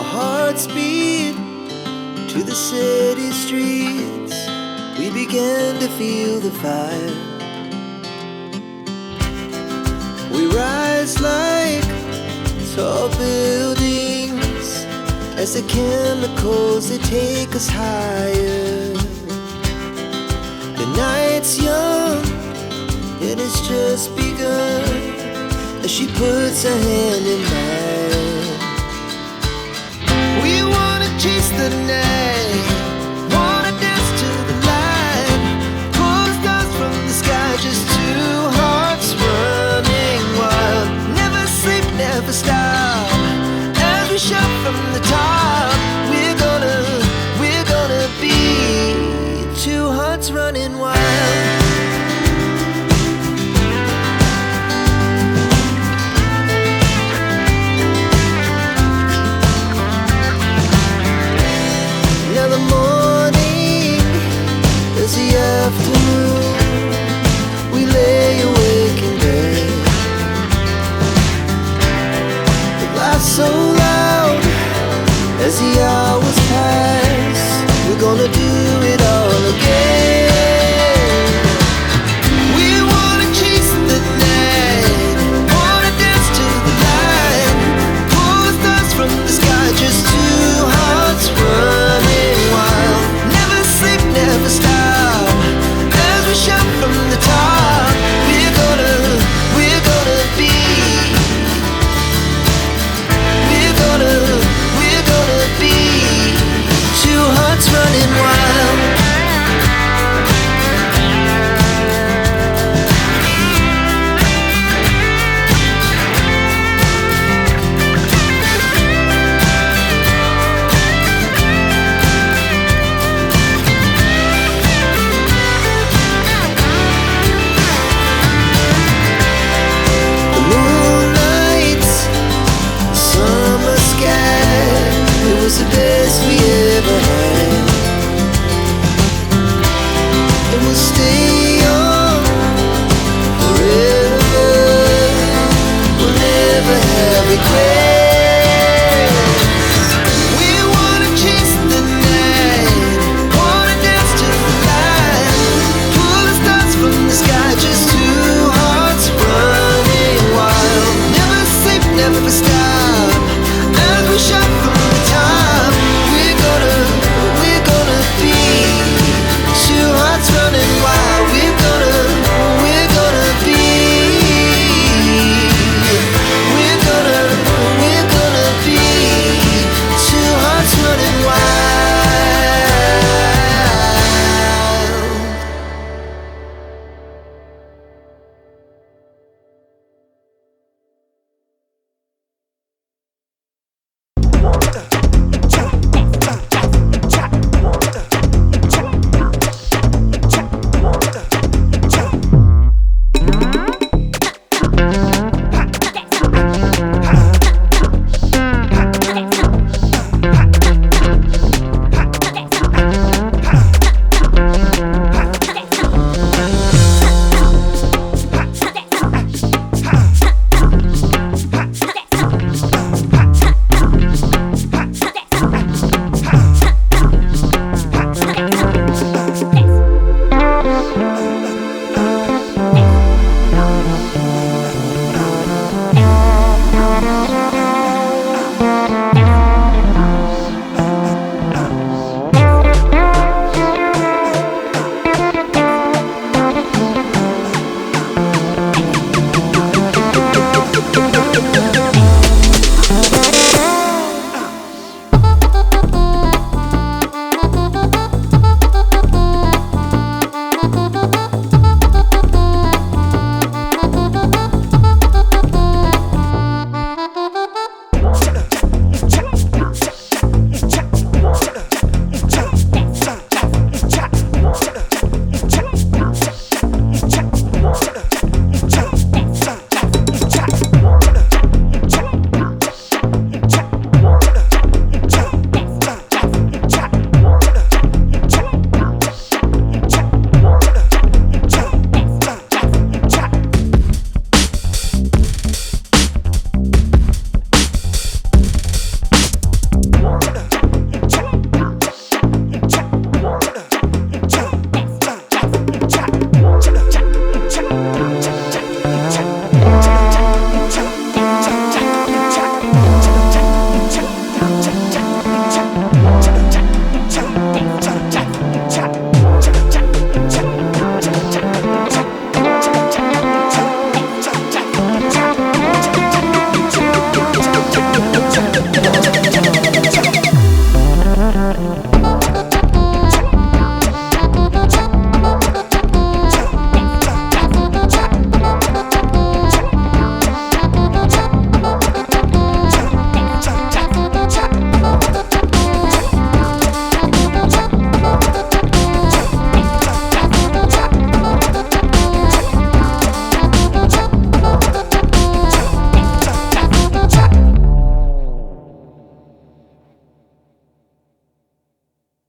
Our hearts beat to the city streets. We began to feel the fire. We rise like tall buildings as the chemicals, they take us higher. The night's young, it has just begun, as she puts her hand in mine. We wanna chase the night, wanna dance to the light, pull the stars from the sky, just two hearts running wild. Never sleep, never stop, as we shout from the top. We're gonna be two hearts running wild. Now the morning is the afternoon. We lay awake in bed. The laughs so loud as the